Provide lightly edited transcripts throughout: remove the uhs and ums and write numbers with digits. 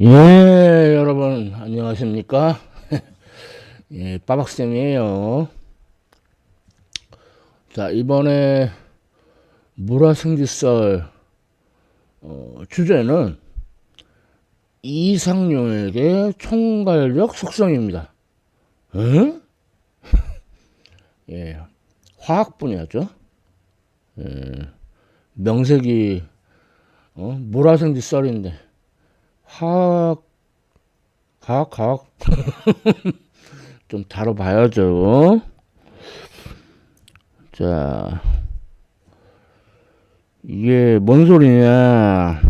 예, 여러분, 안녕하십니까? 예, 빠박쌤이에요. 자, 이번에 물화생지썰, 주제는 이상용에게 총괄적 속성입니다. 응? 예, 화학 분야죠. 예, 명색이, 물화생지썰인데, 화학, 과학, 좀 다뤄봐야죠. 자, 이게 뭔 소리냐.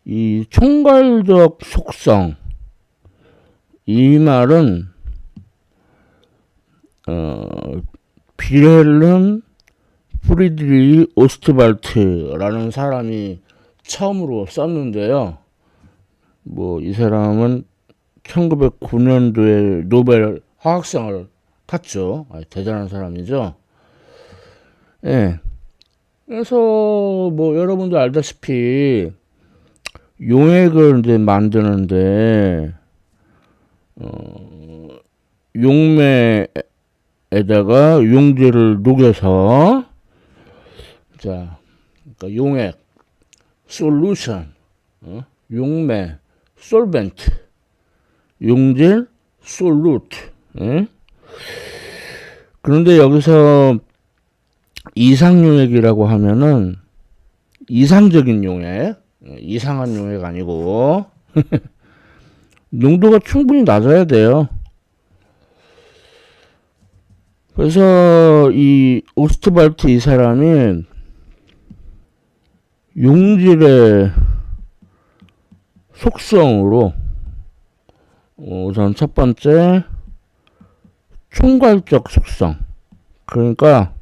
이 총괄적 속성, 이 말은, 빌헬름 프리드리히 오스트발트라는 사람이 처음으로 썼는데요. 뭐, 이 사람은 1909년도에 노벨 화학상을 탔죠. 대단한 사람이죠. 예. 그래서, 뭐, 여러분도 알다시피, 용액을 이제 만드는데, 용매에다가 용제를 녹여서, 자, 그러니까 용액, 솔루션, 용매, 솔벤트, 용질, 솔루트. 예? 그런데 여기서 이상용액이라고 하면은 이상적인 용액, 이상한 용액 아니고 농도가 충분히 낮아야 돼요. 그래서 이 오스트발트 이 사람이 용질의 속성으로 우선 첫 번째 총괄적 속성, 그러니까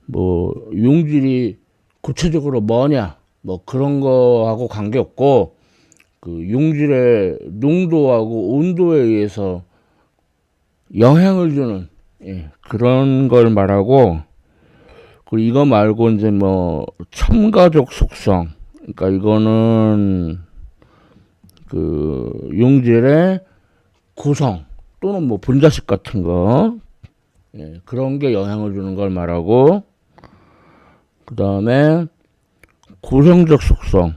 뭐 용질이 구체적으로 뭐냐 뭐 그런 거하고 관계없고 그 용질의 농도하고 온도에 의해서 영향을 주는 그런 걸 말하고, 그리고 이거 말고 이제 뭐 첨가적 속성, 그러니까 이거는 그 용질의 구성 또는 뭐 분자식 같은 거, 그런 게 영향을 주는 걸 말하고, 그 다음에 고성적 속성,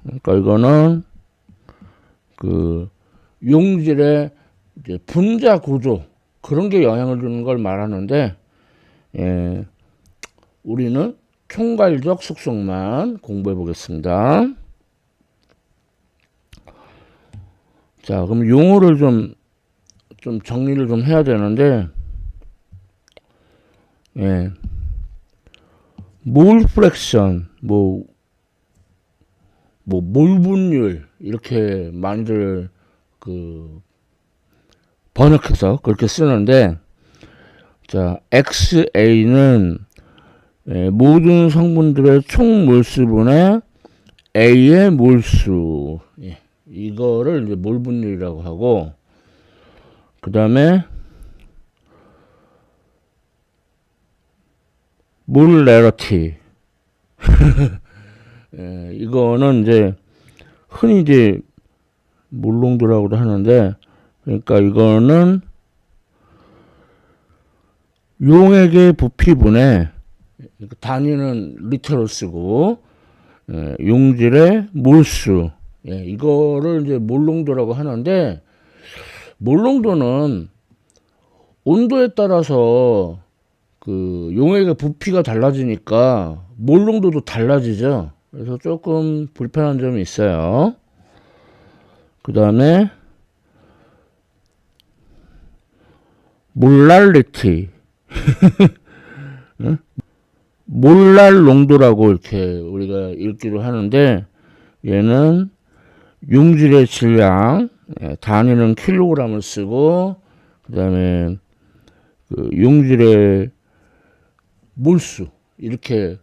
그러니까 이거는 그 용질의 이제 분자 구조 그런 게 영향을 주는 걸 말하는데, 우리는 총괄적 속성만 공부해 보겠습니다. 자, 그럼 용어를 좀 정리를 좀 해야 되는데, 몰 프랙션, 몰 분율, 이렇게 많이들 그 번역해서 그렇게 쓰는데, 자, XA는 모든 성분들의 총 몰수분의 A의 몰수, 이거를 이제 몰 분율이라고 하고, 그 다음에 몰레러티 이거는 이제 흔히 이제 몰농도라고도 하는데, 그러니까 이거는 용액의 부피분에 단위는 리터로 쓰고 용질의 몰수, 이거를 이제 몰농도라고 하는데, 몰농도는 온도에 따라서 그 용액의 부피가 달라지니까 몰농도도 달라지죠. 그래서 조금 불편한 점이 있어요. 그 다음에 몰랄리티 몰랄 농도라고 이렇게 우리가 읽기도 하는데, 얘는 용질의 질량, 단위는 킬로그램을 쓰고, 그 다음에 그 용질의 몰수, 이렇게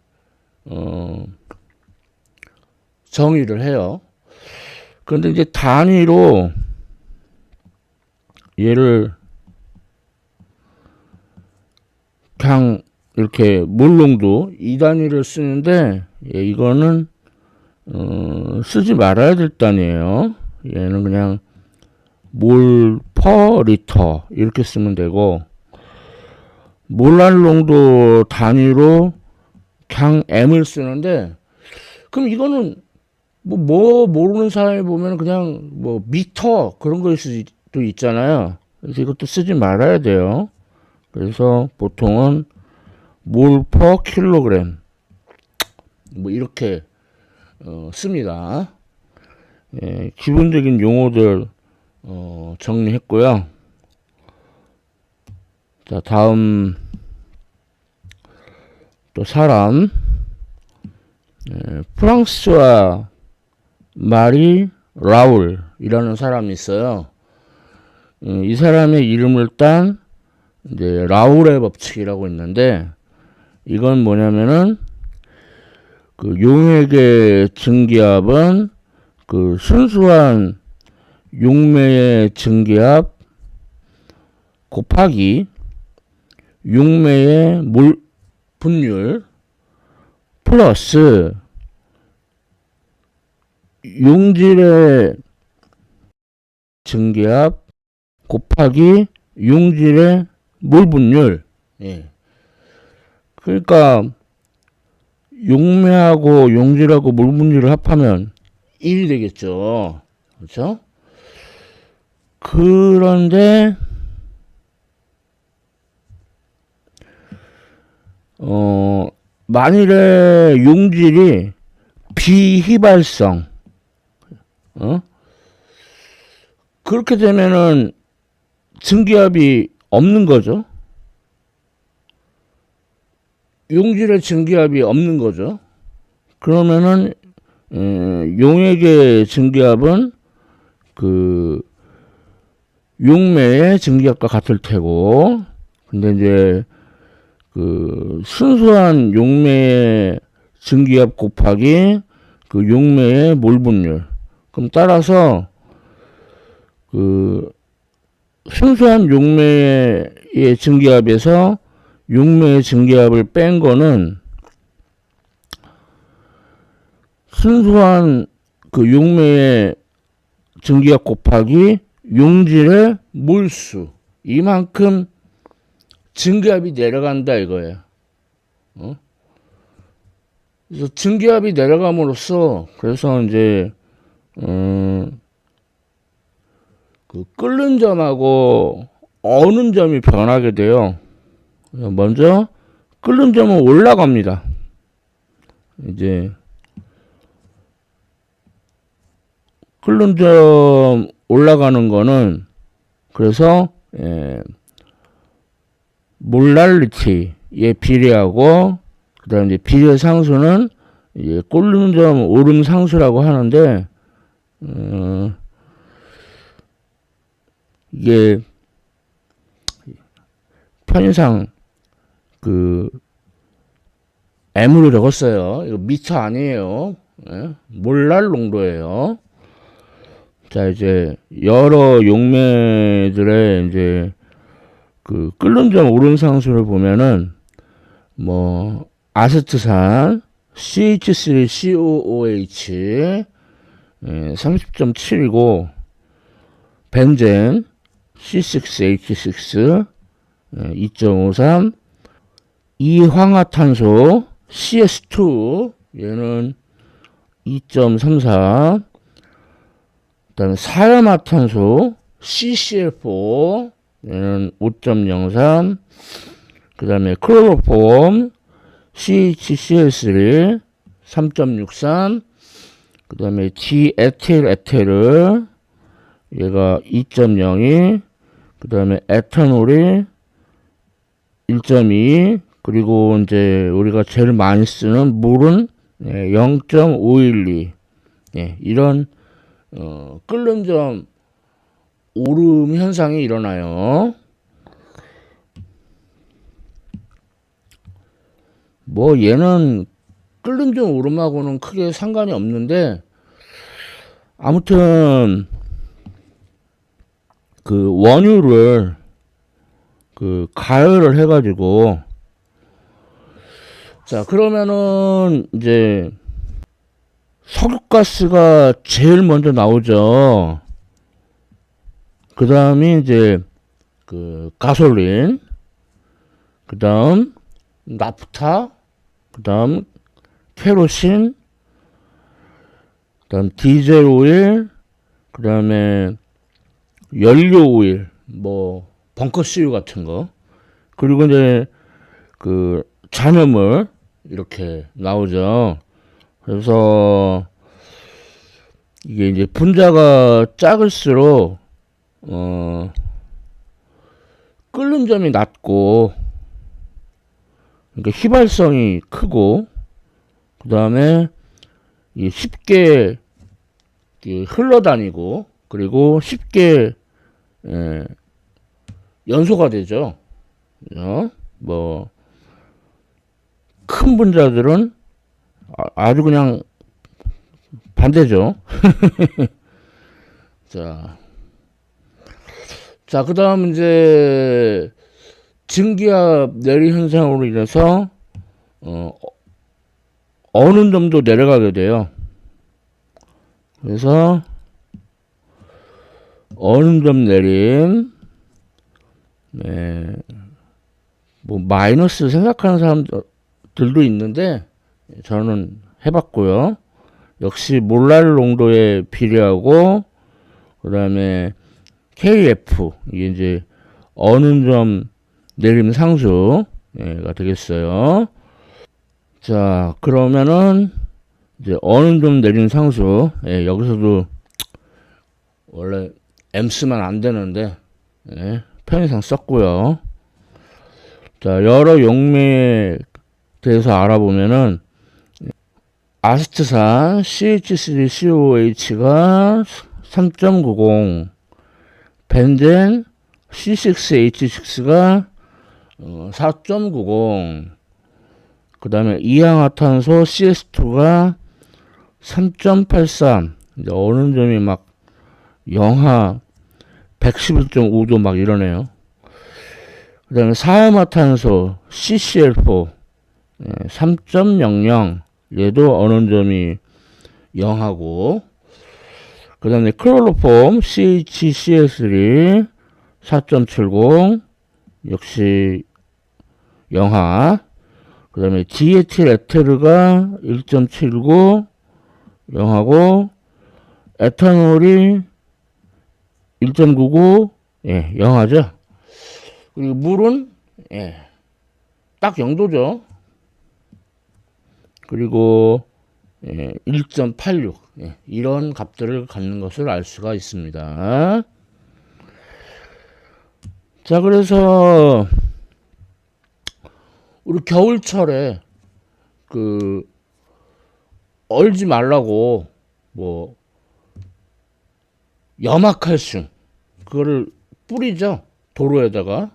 정의를 해요. 그런데 이제 단위로 얘를 그냥 이렇게 몰농도 이 단위를 쓰는데, 이거는 쓰지 말아야 될 단위예요. 얘는 그냥 몰 퍼 리터 이렇게 쓰면 되고, 몰랄 농도 단위로 그냥 M을 쓰는데, 그럼 이거는 뭐 모르는 사람이 보면 그냥 뭐 미터 그런 거일 수도 있잖아요. 그래서 이것도 쓰지 말아야 돼요. 그래서 보통은 몰 퍼 킬로그램 뭐 이렇게 씁니다. 예, 기본적인 용어들 정리했고요. 자, 다음 또 사람, 프랑스와 마리 라울이라는 사람이 있어요. 이 사람의 이름을 딴 이제 라울의 법칙이라고 있는데, 이건 뭐냐면은 그 용액의 증기압은 그 순수한 용매의 증기압 곱하기 용매의 몰 분율 플러스 용질의 증기압 곱하기 용질의 몰 분율. 예. 그러니까 용매하고 용질하고 몰 분율을 합하면 1이 되겠죠. 그렇죠? 그런데 만일에 용질이 비휘발성, 그렇게 되면은 증기압이 없는 거죠. 용질의 증기압이 없는 거죠. 그러면은 용액의 증기압은 그 용매의 증기압과 같을 테고, 근데 이제 그 순수한 용매의 증기압 곱하기 그 용매의 몰 분율. 그럼 따라서 그 순수한 용매의 증기압에서 용매의 증기압을 뺀 거는 순수한 그 용매의 증기압 곱하기 용질의 몰수, 이만큼 증기압이 내려간다 이거예요. 그래서 증기압이 내려감으로써, 그래서 이제 그 끓는 점하고 어는 점이 변하게 돼요. 먼저 끓는 점은 올라갑니다. 이제 끓는 점 올라가는 거는, 그래서 몰랄리티에 비례하고, 그 다음에 이제 비례 상수는 이제 끓는 점 오름 상수라고 하는데, 이게 편의상 그 M으로 적었어요. 이거 미터 아니에요. 몰랄 농도예요. 자, 이제 여러 용매들의 이제 그 끓는 점 오름 상수를 보면은 뭐 아세트산 CH3COOH 30.7이고, 벤젠 C6H6 2.53, 이황화탄소 CS2 얘는 2.34, 그다음에 사염화탄소 CCl4 얘는 5.03, 그다음에 클로로폼 CHCl3 3.63, 그다음에 디에틸 에테르 얘가 2.02, 그다음에 에탄올이 1.2, 그리고 이제 우리가 제일 많이 쓰는 물은 0.512. 이런 끓는 점 오름 현상이 일어나요. 뭐 얘는 끓는 점 오름하고는 크게 상관이 없는데, 아무튼 그 원유를 그 가열을 해가지고, 자 그러면은 이제 석유가스가 제일 먼저 나오죠. 그 다음이 이제 그 가솔린, 그 다음 나프타, 그 다음 케로신, 그 다음 디젤 오일, 그 다음에 연료 오일, 뭐 벙커CU 같은 거, 그리고 이제 그 잔여물 이렇게 나오죠. 그래서 이게 이제 분자가 작을수록 끓는 점이 낮고, 그러니까 휘발성이 크고, 그 다음에 쉽게 흘러다니고, 그리고 쉽게 연소가 되죠. 뭐 큰 분자들은 아주 그냥 반대죠. 자, 그 다음 이제 증기압 내리 현상으로 인해서 어느 정도 내려가게 돼요. 그래서 어느 점 내림, 네, 뭐 마이너스 생각하는 사람들도 있는데 저는 해봤고요. 역시 몰랄 농도에 비례하고, 그 다음에 KF, 이게 이제 어느 점 내림 상수가 되겠어요. 자, 그러면은 이제 어느 점 내림 상수, 여기서도 원래 M 쓰면 안 되는데 편의상 썼고요. 자, 여러 용매에 대해서 알아보면은 아세트산 CH3COOH가 3.90, 벤젠 C6H6가 4.90, 그 다음에 이양화탄소 CS2가 3.83, 이제 어느 점이 막 영하 111.5도 막 이러네요. 그 다음에 사화화탄소 CCl4 3.00, 얘도 어느 점이 영하고, 그 다음에 클로로폼 CHCl3 4.70, 역시 영하. 그 다음에 디에틸 에테르가 1.79 영하고, 에탄올이 1.99 영하죠. 그리고 물은 딱 0도죠. 그리고 1.86 이런 값들을 갖는 것을 알 수가 있습니다. 자, 그래서 우리 겨울철에 얼지 말라고 뭐 염화칼슘 그거를 뿌리죠. 도로에다가.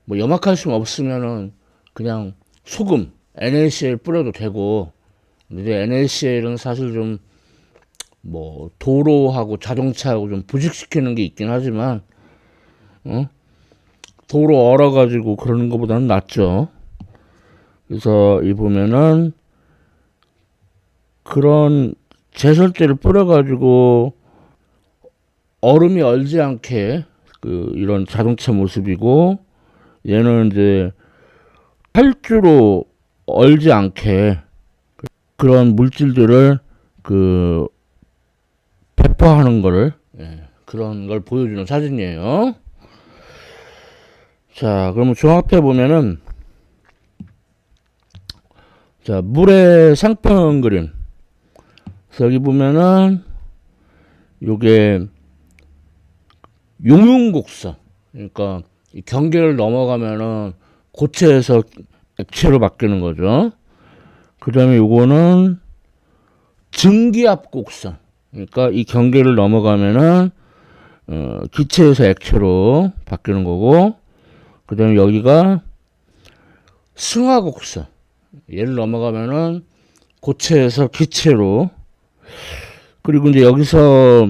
뭐 염화칼슘 없으면은 그냥 소금 NaCl 뿌려도 되고, 근데 NaCl은 사실 좀 뭐 도로하고 자동차하고 좀 부식시키는 게 있긴 하지만 도로 얼어가지고 그러는 것보다는 낫죠. 그래서 이 보면은 그런 제설제를 뿌려가지고 얼음이 얼지 않게 이런 자동차 모습이고, 얘는 이제 탈주로 얼지 않게 그런 물질들을 배포하는 거를 그런 걸 보여주는 사진이에요. 자, 그러면 종합해 보면은, 자, 물의 상평 그림. 여기 보면은 요게 용융곡선, 그러니까 이 경계를 넘어가면은 고체에서 액체로 바뀌는 거죠. 그 다음에 요거는 증기압 곡선, 그러니까 이 경계를 넘어가면은 기체에서 액체로 바뀌는 거고, 그 다음에 여기가 승화 곡선, 얘를 넘어가면은 고체에서 기체로. 그리고 이제 여기서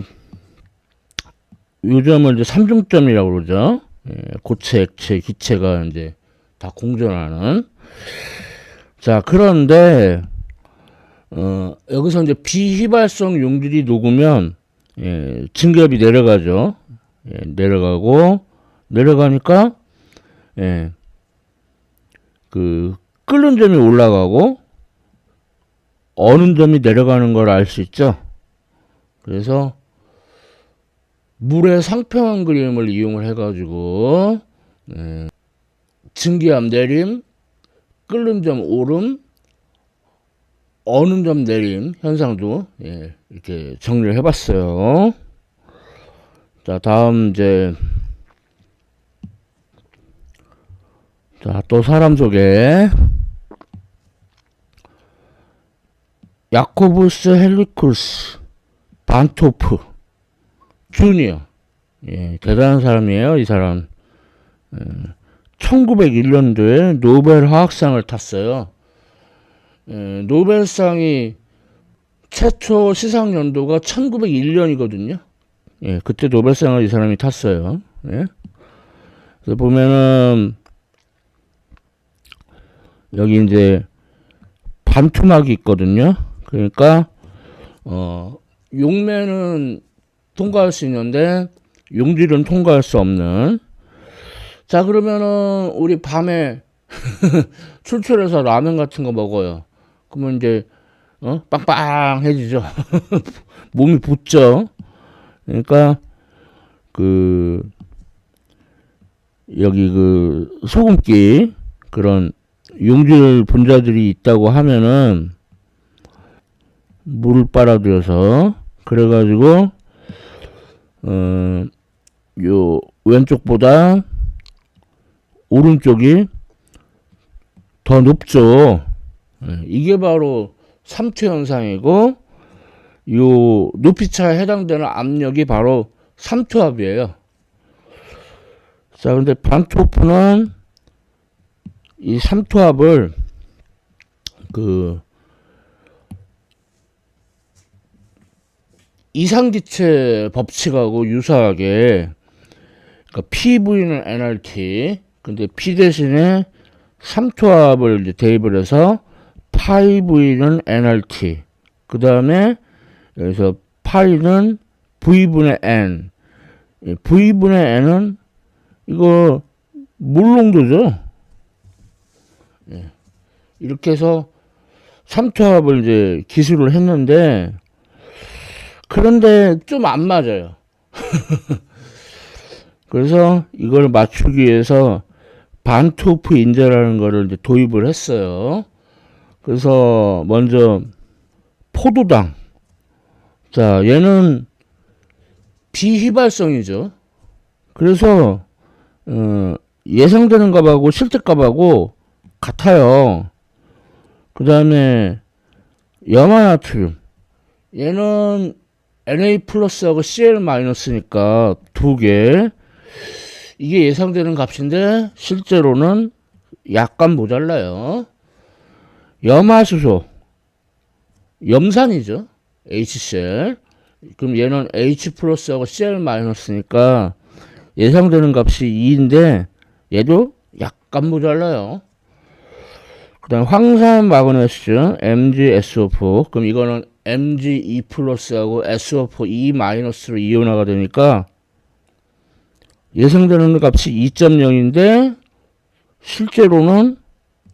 요즘은 이제 삼중점이라고 그러죠. 고체, 액체, 기체가 이제 다 공존하는. 자, 그런데 여기서 이제 비휘발성 용질이 녹으면, 증기압이 내려가죠. 내려가니까, 끓는 점이 올라가고, 어는 점이 내려가는 걸 알 수 있죠. 그래서, 물의 상평한 그림을 이용을 해가지고, 증기압 내림, 끓는 점 오름, 어는 점 내림 현상도 이렇게 정리를 해봤어요. 자, 다음 이제 또 사람 소개. 야코부스 헬리쿠스 반토프 주니어. 대단한 사람이에요. 이 사람 1901년도에 노벨 화학상을 탔어요. 노벨상이 최초 시상 연도가 1901년이거든요. 그때 노벨상을 이 사람이 탔어요. 그래서 보면은 여기 이제 반투막이 있거든요. 그러니까 용매는 통과할 수 있는데 용질은 통과할 수 없는. 자, 그러면은 우리 밤에 출출해서 라면 같은 거 먹어요. 그러면 이제 빵빵해지죠. 몸이 붓죠. 그러니까 여기 소금기 그런 용질 분자들이 있다고 하면은 물을 빨아들여서 그래가지고 요 왼쪽보다 오른쪽이 더 높죠. 이게 바로 삼투 현상이고, 요 높이차에 해당되는 압력이 바로 삼투압이에요. 자, 근데 반토프는 이 삼투압을 이상기체 법칙하고 유사하게, 그러니까 PV는 nRT, 근데 P 대신에 삼투압을 이제 대입을 해서 파이V는 nRT, 그 다음에 여기서 파이는 V분의 N, V분의 N은 이거 물농도죠. 이렇게 해서 삼투압을 이제 기술을 했는데, 그런데 좀 안 맞아요. 그래서 이걸 맞추기 위해서 반토프 인자라는 거를 이제 도입을 했어요. 그래서 먼저 포도당. 자, 얘는 비휘발성이죠. 그래서 예상되는 값하고 실제 값하고 같아요. 그 다음에 염화나트륨. 얘는 Na 플러스하고 Cl 마이너스니까 두 개. 이게 예상되는 값인데 실제로는 약간 모자라요. 염화수소, 염산이죠. HCl. 그럼 얘는 H 플러스하고 Cl 마이너스니까 예상되는 값이 2인데 얘도 약간 모자라요. 그 다음 황산 마그네슘 MgSO4. 그럼 이거는 Mg2 플러스하고 SO4 2 마이너스로 이온화가 되니까 예상되는 값이 2.0인데 실제로는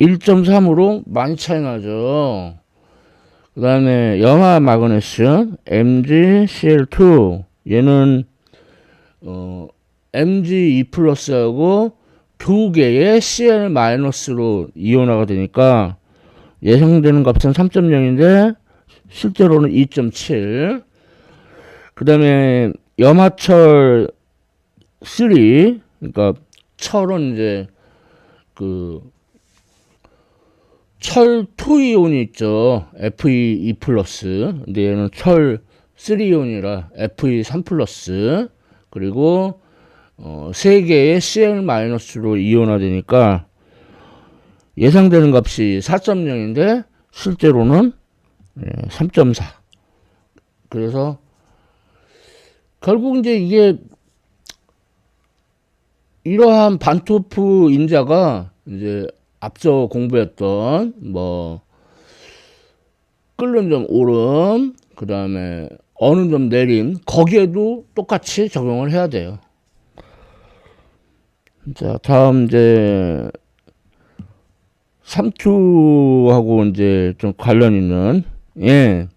1.3으로 많이 차이 나죠. 그 다음에 염화 마그네슘 MgCl2. 얘는 Mg2 플러스하고 두 개의 Cl 마이너스로 이온화가 되니까 예상되는 값은 3.0인데 실제로는 2.7. 그 다음에 염화철 3, 그러니까 철은 이제 철 2이온이 있죠. Fe2 플러스. 근데 얘는 철 3이온이라 Fe3 플러스. 그리고 3개의 Cl 마이너스로 이온화되니까 예상되는 값이 4.0인데 실제로는 3.4. 그래서 결국 이제 이게 이러한 반토프 인자가 이제 앞서 공부했던 끓는 점 오름, 그 다음에 어느 점 내림, 거기에도 똑같이 적용을 해야 돼요. 자, 다음 이제 삼투하고 이제 좀 관련 있는, 예.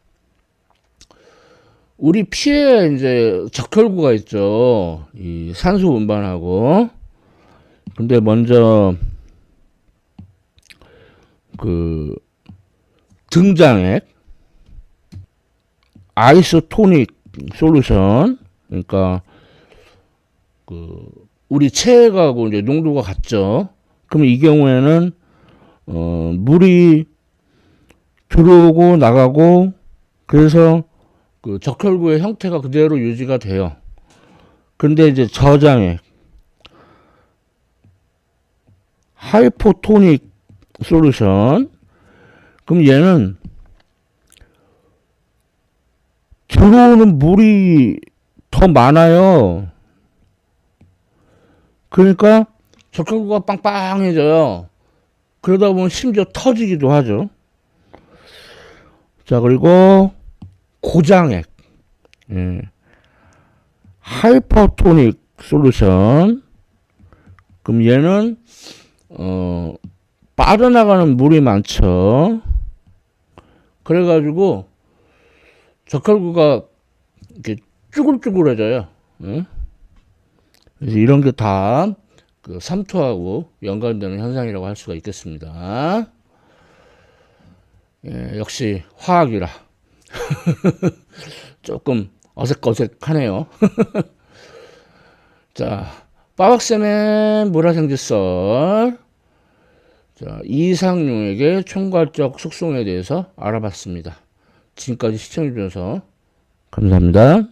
우리 피에 이제 적혈구가 있죠. 이 산소 운반하고. 근데 먼저 그 등장액, 아이소토닉 솔루션, 그러니까 그 우리 체액하고 이제 농도가 같죠. 그럼 이 경우에는 물이 들어오고 나가고, 그래서 그 적혈구의 형태가 그대로 유지가 돼요. 근데 이제 저장액, 하이포토닉 솔루션, 그럼 얘는 들어오는 물이 더 많아요. 그러니까 적혈구가 빵빵해져요. 그러다 보면 심지어 터지기도 하죠. 자, 그리고 고장액, 예. 하이퍼토닉 솔루션. 그럼 얘는 빠져나가는 물이 많죠. 그래가지고 적혈구가 이렇게 쭈글쭈글해져요. 예? 그래서 이런 게 다 그 삼투하고 연관되는 현상이라고 할 수가 있겠습니다. 예, 역시 화학이라 조금 어색어색하네요. 자, 빠박쌤의 물화생지설. 자, 이상용에게 총괄적 숙성에 대해서 알아봤습니다. 지금까지 시청해주셔서 감사합니다.